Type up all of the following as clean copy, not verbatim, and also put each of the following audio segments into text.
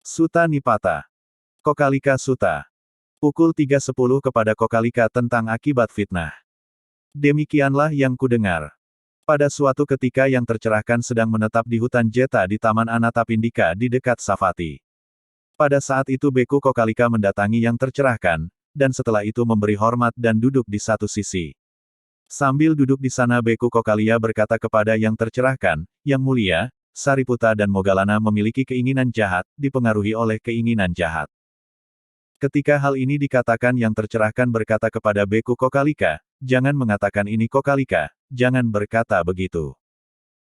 Sutta Nipata. Kokalika Sutta. Pukul 3:10 kepada Kokalika tentang akibat fitnah. Demikianlah yang kudengar. Pada suatu ketika yang tercerahkan sedang menetap di hutan Jeta di Taman Anatapindika di dekat Savatthi. Pada saat itu Beku Kokalika mendatangi yang tercerahkan, dan setelah itu memberi hormat dan duduk di satu sisi. Sambil duduk di sana Beku Kokalia berkata kepada yang tercerahkan, Yang mulia, Sariputta dan Moggallana memiliki keinginan jahat, dipengaruhi oleh keinginan jahat. Ketika hal ini dikatakan yang tercerahkan berkata kepada Beku Kokalika, jangan mengatakan ini Kokalika, jangan berkata begitu.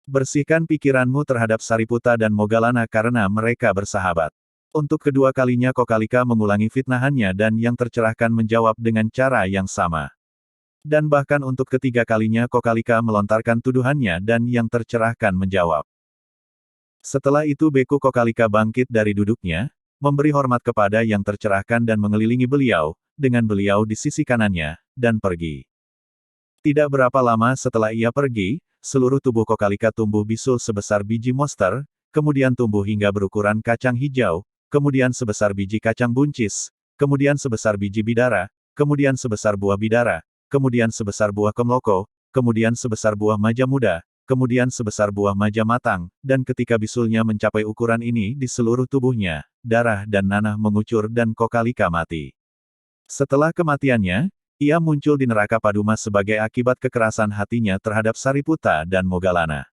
Bersihkan pikiranmu terhadap Sariputta dan Moggallana karena mereka bersahabat. Untuk kedua kalinya Kokalika mengulangi fitnahannya dan yang tercerahkan menjawab dengan cara yang sama. Dan bahkan untuk ketiga kalinya Kokalika melontarkan tuduhannya dan yang tercerahkan menjawab. Setelah itu Beku Kokalika bangkit dari duduknya, memberi hormat kepada yang tercerahkan dan mengelilingi beliau, dengan beliau di sisi kanannya, dan pergi. Tidak berapa lama setelah ia pergi, seluruh tubuh Kokalika tumbuh bisul sebesar biji monster, kemudian tumbuh hingga berukuran kacang hijau, kemudian sebesar biji kacang buncis, kemudian sebesar biji bidara, kemudian sebesar buah bidara, kemudian sebesar buah kemloko, kemudian sebesar buah maja muda, kemudian sebesar buah maja matang, dan ketika bisulnya mencapai ukuran ini di seluruh tubuhnya, darah dan nanah mengucur dan Kokalika mati. Setelah kematiannya, ia muncul di neraka Paduma sebagai akibat kekerasan hatinya terhadap Sariputta dan Moggallana.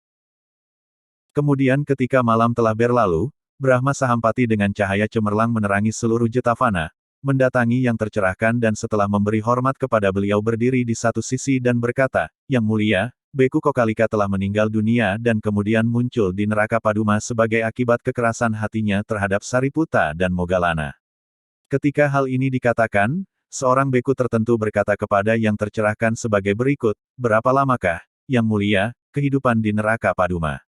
Kemudian ketika malam telah berlalu, Brahma Sahampati dengan cahaya cemerlang menerangi seluruh Jetavana, mendatangi yang tercerahkan dan setelah memberi hormat kepada beliau berdiri di satu sisi dan berkata, Yang mulia, Beku Kokalika telah meninggal dunia dan kemudian muncul di neraka Paduma sebagai akibat kekerasan hatinya terhadap Sariputta dan Moggallana. Ketika hal ini dikatakan, seorang beku tertentu berkata kepada yang tercerahkan sebagai berikut, berapa lamakah, Yang mulia, kehidupan di neraka Paduma?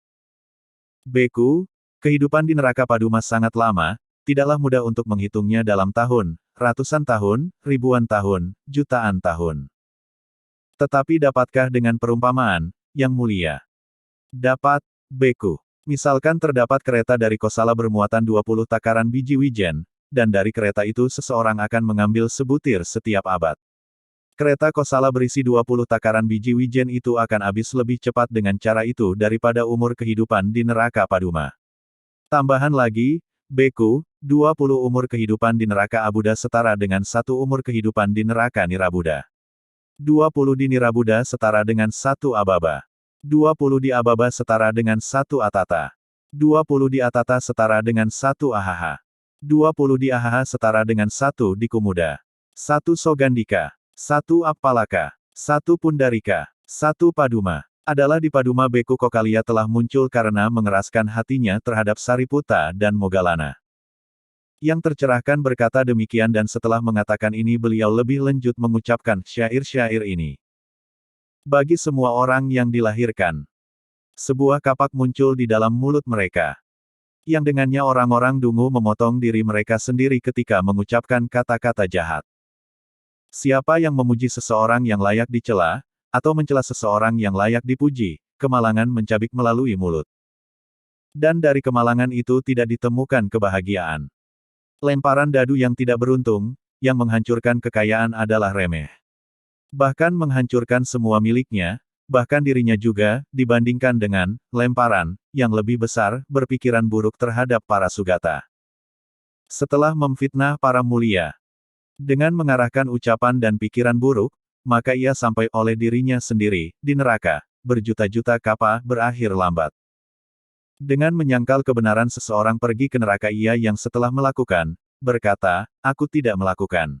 Beku, kehidupan di neraka Paduma sangat lama, tidaklah mudah untuk menghitungnya dalam tahun, ratusan tahun, ribuan tahun, jutaan tahun. Tetapi dapatkah dengan perumpamaan, Yang mulia? Dapat, Beku. Misalkan terdapat kereta dari Kosala bermuatan 20 takaran biji wijen, dan dari kereta itu seseorang akan mengambil sebutir setiap abad. Kereta Kosala berisi 20 takaran biji wijen itu akan habis lebih cepat dengan cara itu daripada umur kehidupan di neraka Paduma. Tambahan lagi, Beku, 20 umur kehidupan di neraka Abuda setara dengan 1 umur kehidupan di neraka Nirabuda. 20 di Nirabuda setara dengan 1 Ababa. 20 di Ababa setara dengan 1 Atata. 20 di Atata setara dengan 1 Ahaha. 20 di Ahaha setara dengan 1 Dikumuda. 1 Sogandika. 1 Appalaka. 1 Pundarika. 1 Paduma. Adalah di Paduma Beku Kokalia telah muncul karena mengeraskan hatinya terhadap Sariputta dan Moggallana. Yang tercerahkan berkata demikian dan setelah mengatakan ini beliau lebih lanjut mengucapkan syair-syair ini. Bagi semua orang yang dilahirkan, sebuah kapak muncul di dalam mulut mereka. Yang dengannya orang-orang dungu memotong diri mereka sendiri ketika mengucapkan kata-kata jahat. Siapa yang memuji seseorang yang layak dicela, atau mencela seseorang yang layak dipuji, kemalangan mencabik melalui mulut. Dan dari kemalangan itu tidak ditemukan kebahagiaan. Lemparan dadu yang tidak beruntung, yang menghancurkan kekayaan adalah remeh. Bahkan menghancurkan semua miliknya, bahkan dirinya juga, dibandingkan dengan lemparan yang lebih besar, berpikiran buruk terhadap para sugata. Setelah memfitnah para mulia, dengan mengarahkan ucapan dan pikiran buruk, maka ia sampai oleh dirinya sendiri, di neraka, berjuta-juta kapa, berakhir lambat. Dengan menyangkal kebenaran seseorang pergi ke neraka ia yang setelah melakukan, berkata, aku tidak melakukan.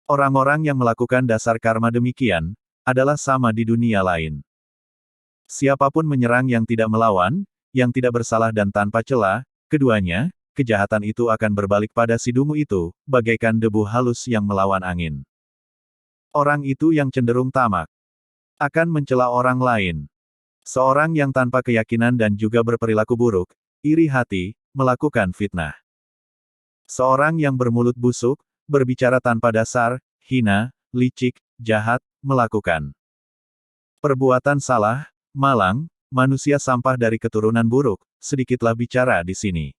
Orang-orang yang melakukan dasar karma demikian, adalah sama di dunia lain. Siapapun menyerang yang tidak melawan, yang tidak bersalah dan tanpa celah, keduanya, kejahatan itu akan berbalik pada si dungu itu, bagaikan debu halus yang melawan angin. Orang itu yang cenderung tamak, akan mencela orang lain. Seorang yang tanpa keyakinan dan juga berperilaku buruk, iri hati, melakukan fitnah. Seorang yang bermulut busuk, berbicara tanpa dasar, hina, licik, jahat, melakukan perbuatan salah, malang, manusia sampah dari keturunan buruk, sedikitlah bicara di sini.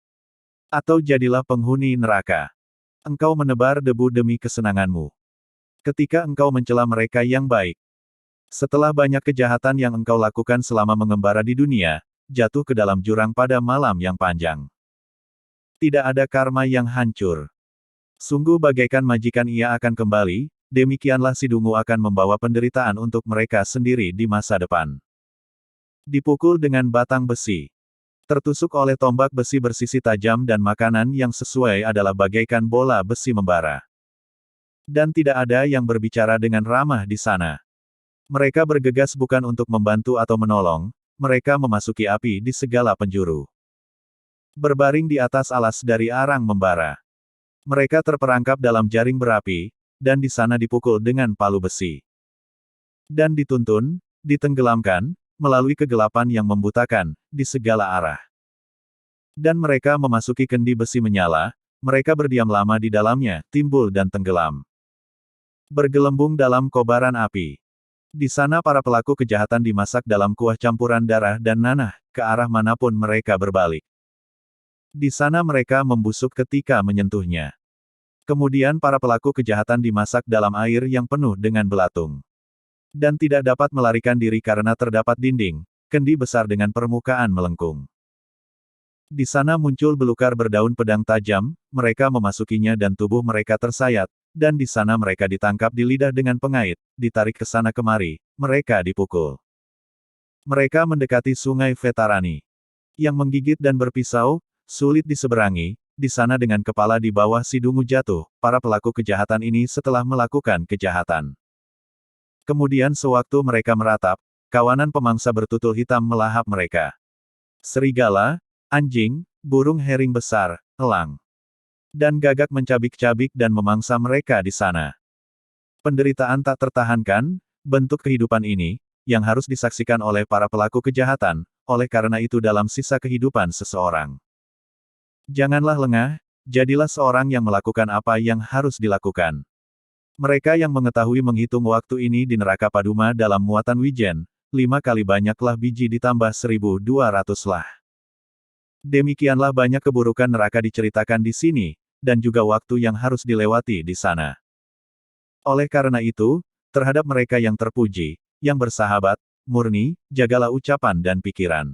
Atau jadilah penghuni neraka. Engkau menebar debu demi kesenanganmu. Ketika engkau mencela mereka yang baik. Setelah banyak kejahatan yang engkau lakukan selama mengembara di dunia, jatuh ke dalam jurang pada malam yang panjang. Tidak ada karma yang hancur. Sungguh bagaikan majikan ia akan kembali, demikianlah si dungu akan membawa penderitaan untuk mereka sendiri di masa depan. Dipukul dengan batang besi. Tertusuk oleh tombak besi bersisi tajam dan makanan yang sesuai adalah bagaikan bola besi membara. Dan tidak ada yang berbicara dengan ramah di sana. Mereka bergegas bukan untuk membantu atau menolong, mereka memasuki api di segala penjuru. Berbaring di atas alas dari arang membara. Mereka terperangkap dalam jaring berapi, dan di sana dipukul dengan palu besi. Dan dituntun, ditenggelamkan, melalui kegelapan yang membutakan, di segala arah. Dan mereka memasuki kendi besi menyala, mereka berdiam lama di dalamnya, timbul dan tenggelam. Bergelembung dalam kobaran api. Di sana para pelaku kejahatan dimasak dalam kuah campuran darah dan nanah, ke arah manapun mereka berbalik. Di sana mereka membusuk ketika menyentuhnya. Kemudian para pelaku kejahatan dimasak dalam air yang penuh dengan belatung. Dan tidak dapat melarikan diri karena terdapat dinding, kendi besar dengan permukaan melengkung. Di sana muncul belukar berdaun pedang tajam, mereka memasukinya dan tubuh mereka tersayat, dan di sana mereka ditangkap di lidah dengan pengait, ditarik ke sana kemari, mereka dipukul. Mereka mendekati sungai Vetarani. Yang menggigit dan berpisau, sulit diseberangi, di sana dengan kepala di bawah si dungu jatuh, para pelaku kejahatan ini setelah melakukan kejahatan. Kemudian sewaktu mereka meratap, kawanan pemangsa bertutul hitam melahap mereka. Serigala, anjing, burung hering besar, elang, dan gagak mencabik-cabik dan memangsa mereka di sana. Penderitaan tak tertahankan, bentuk kehidupan ini, yang harus disaksikan oleh para pelaku kejahatan, oleh karena itu dalam sisa kehidupan seseorang. Janganlah lengah, jadilah seorang yang melakukan apa yang harus dilakukan. Mereka yang mengetahui menghitung waktu ini di neraka Paduma dalam muatan wijen, 5 kali banyaklah biji ditambah 1.200 lah. Demikianlah banyak keburukan neraka diceritakan di sini, dan juga waktu yang harus dilewati di sana. Oleh karena itu, terhadap mereka yang terpuji, yang bersahabat, murni, jagalah ucapan dan pikiran.